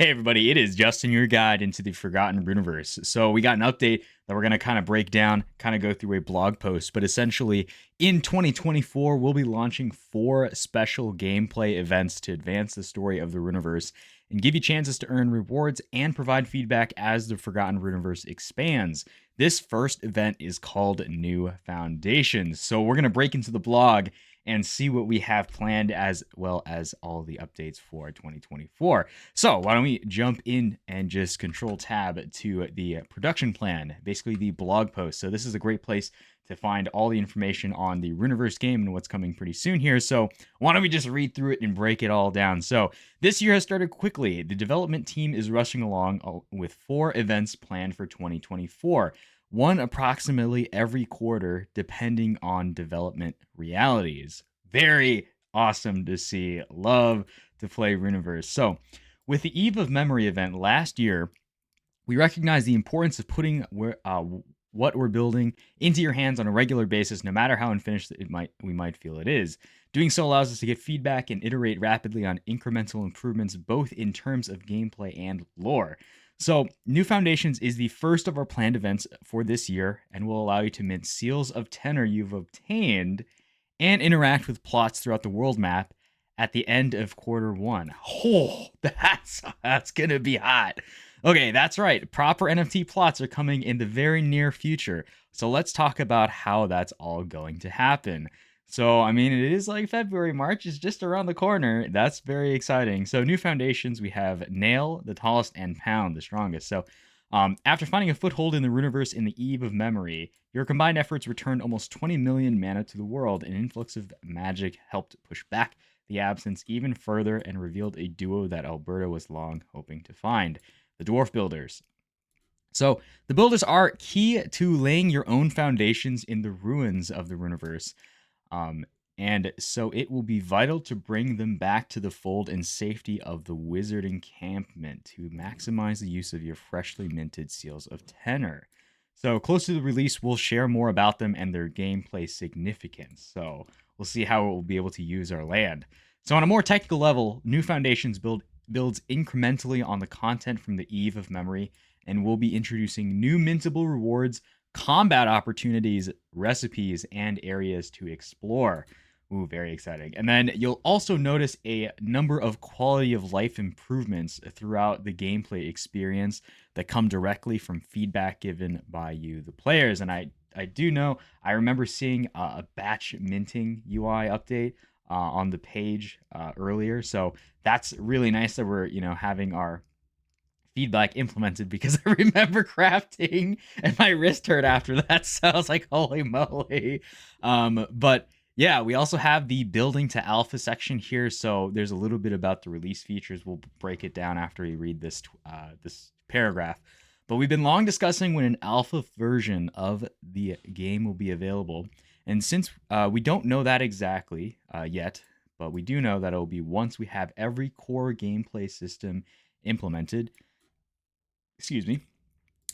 Hey everybody, it is Justin, your guide into the Forgotten Runiverse. So we got an update that we're going to kind of break down, kind of go through a blog post, but essentially in 2024, we'll be launching 4 special gameplay events to advance the story of the Runiverse and give you chances to earn rewards and provide feedback as the Forgotten Runiverse expands. This first event is called New Foundations. So we're going to break into the blog and see what we have planned as well as all the updates for 2024. So why don't we jump in and just control tab to the production plan, basically the blog post. So this is a great place to find all the information on the Runiverse game and what's coming pretty soon here. So why don't we just read through it and break it all down? So this year has started quickly. The development team is rushing along with 4 events planned for 2024. One approximately every quarter, depending on development realities. Very awesome to see. Love to play Runiverse. So, with the Eve of Memory event last year, we recognized the importance of putting what we're building into your hands on a regular basis, no matter how unfinished we might feel it is. Doing so allows us to get feedback and iterate rapidly on incremental improvements, both in terms of gameplay and lore. So, New Foundations is the first of our planned events for this year and will allow you to mint seals of tenor you've obtained and interact with plots throughout the world map at the end of quarter 1. Oh, that's gonna be hot. Okay, that's right. Proper NFT plots are coming in the very near future. So let's talk about how that's all going to happen. So, I mean, it is like February, March is just around the corner. That's very exciting. So, New Foundations, we have Nail, the tallest, and Pound, the strongest. So, after finding a foothold in the Runiverse in the Eve of Memory, your combined efforts returned almost 20 million mana to the world. An influx of magic helped push back the absence even further and revealed a duo that Alberta was long hoping to find, the Dwarf Builders. So, the builders are key to laying your own foundations in the ruins of the Runiverse. And so it will be vital to bring them back to the fold and safety of the wizard encampment to maximize the use of your freshly minted seals of tenor. So close to the release, we'll share more about them and their gameplay significance. So we'll see how we'll be able to use our land. So on a more technical level, New Foundations builds incrementally on the content from the Eve of Memory, and we'll be introducing new mintable rewards, combat opportunities, recipes, and areas to explore. Ooh, very exciting. And then you'll also notice a number of quality of life improvements throughout the gameplay experience that come directly from feedback given by you, the players. And I do know, I remember seeing a batch minting UI update on the page earlier. So that's really nice that we're, having our feedback implemented, because I remember crafting and my wrist hurt after that. So I was like, holy moly. But yeah, we also have the building to alpha section here. So there's a little bit about the release features. We'll break it down after we read this paragraph. But we've been long discussing when an alpha version of the game will be available. And since we don't know that exactly yet, but we do know that it will be once we have every core gameplay system implemented. Excuse me.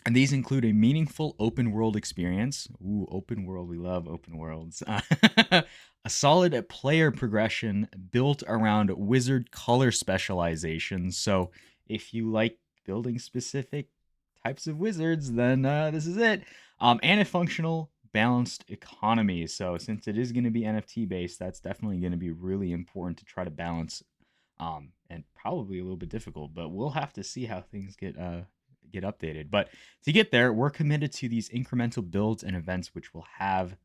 And these include a meaningful open world experience. Ooh, open world. We love open worlds. A solid player progression built around wizard color specialization. So if you like building specific types of wizards, then this is it. And a functional, balanced economy. So since it is going to be NFT based, that's definitely going to be really important to try to balance. And probably a little bit difficult, but we'll have to see how things get updated. But to get there, we're committed to these incremental builds and events which will have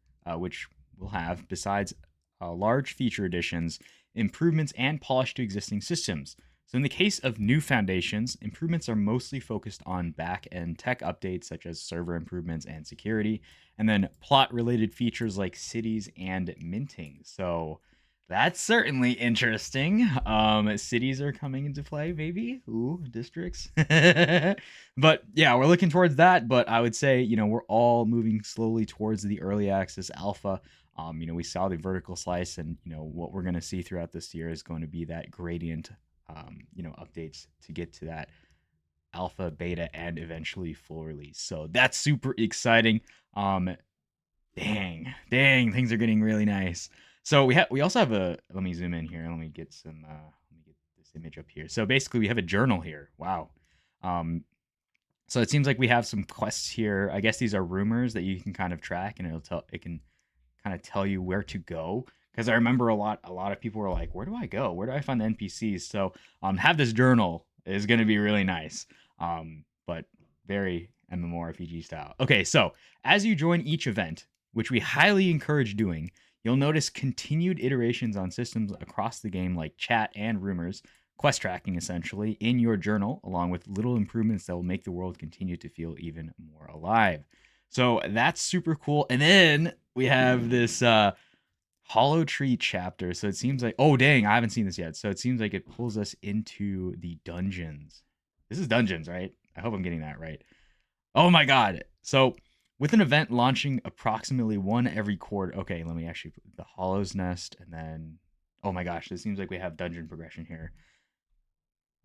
besides large feature additions, improvements, and polish to existing systems. So in the case of New Foundations, improvements are mostly focused on back-end tech updates such as server improvements and security, and then plot-related features like cities and minting. So that's certainly interesting. Cities are coming into play, maybe. Ooh, districts. But yeah, we're looking towards that. But I would say, we're all moving slowly towards the early access alpha. We saw the vertical slice, and what we're going to see throughout this year is going to be that gradient, updates to get to that alpha, beta, and eventually full release. So that's super exciting. Dang, things are getting really nice. So we also have let me zoom in here. Let me get this this image up here. So basically, we have a journal here. Wow. So it seems like we have some quests here. I guess these are rumors that you can kind of track, and it can kind of tell you where to go. Because I remember a lot of people were like, "Where do I go? Where do I find the NPCs?" So have this journal is going to be really nice, but very MMORPG style. Okay, so as you join each event, which we highly encourage doing, you'll notice continued iterations on systems across the game like chat and rumors, quest tracking essentially, in your journal, along with little improvements that will make the world continue to feel even more alive. So that's super cool. And then we have this Hollow Tree chapter. So it seems like, oh dang, I haven't seen this yet. So it seems like it pulls us into the dungeons. This is dungeons, right? I hope I'm getting that right. Oh my god. So with an event launching approximately one every quarter. Okay, let me actually put the Hollow's Nest, and then oh my gosh, this seems like we have dungeon progression here.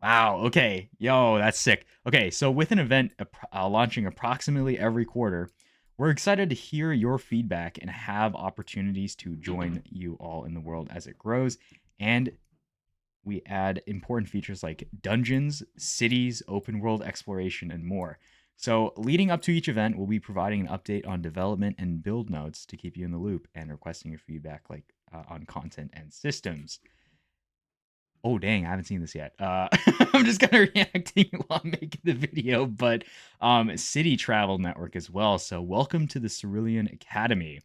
Wow. Okay. Yo, that's sick. Okay, so with an event launching approximately every quarter, we're excited to hear your feedback and have opportunities to join you all in the world as it grows. And we add important features like dungeons, cities, open world exploration, and more. So, leading up to each event, we'll be providing an update on development and build notes to keep you in the loop and requesting your feedback on content and systems. Oh dang, I haven't seen this yet. I'm just kind of reacting while I'm making the video, but city travel network as well. So welcome to the Cerulean Academy.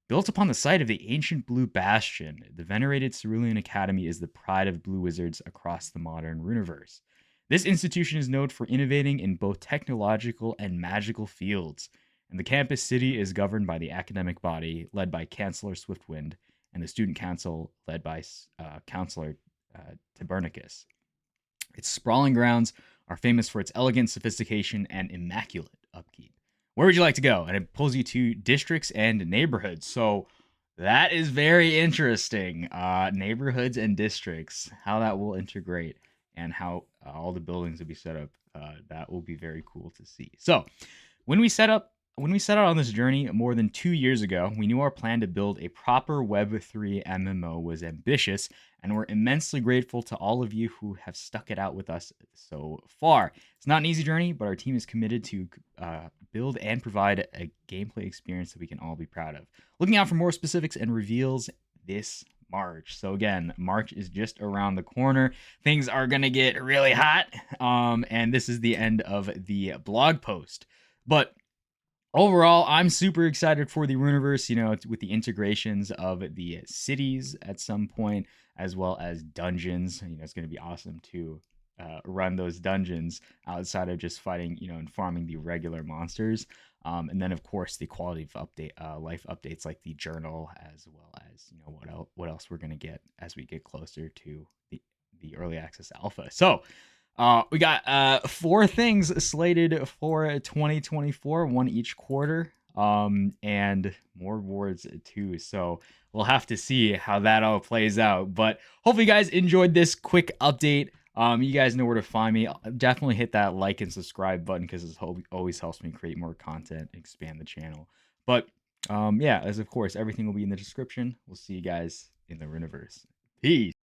Built upon the site of the ancient Blue Bastion, the venerated Cerulean Academy is the pride of blue wizards across the modern Runiverse. This institution is known for innovating in both technological and magical fields, and the campus city is governed by the academic body led by Chancellor Swiftwind and the student council led by Counselor Tabernicus. Its sprawling grounds are famous for its elegant sophistication and immaculate upkeep. Where would you like to go? And it pulls you to districts and neighborhoods. So that is very interesting. Neighborhoods and districts, how that will integrate and how all the buildings will be set up. That will be very cool to see. So when we set out on this journey more than 2 years ago, we knew our plan to build a proper Web3 MMO was ambitious, and we're immensely grateful to all of you who have stuck it out with us so far. It's not an easy journey, but our team is committed to build and provide a gameplay experience that we can all be proud of. Looking out for more specifics and reveals this March. So again, March is just around the corner. Things are going to get really hot, and this is the end of the blog post. But overall, I'm super excited for the Runiverse, with the integrations of the cities at some point, as well as dungeons. It's going to be awesome to run those dungeons outside of just fighting, and farming the regular monsters. And then, of course, the quality of life updates like the journal, as well as, what else we're going to get as we get closer to the early access alpha. So, we got 4 things slated for 2024, one each quarter, and more rewards too. So we'll have to see how that all plays out. But hopefully, you guys enjoyed this quick update. You guys know where to find me. Definitely hit that like and subscribe button because it always helps me create more content, expand the channel. But yeah, as of course, everything will be in the description. We'll see you guys in the Runiverse. Peace.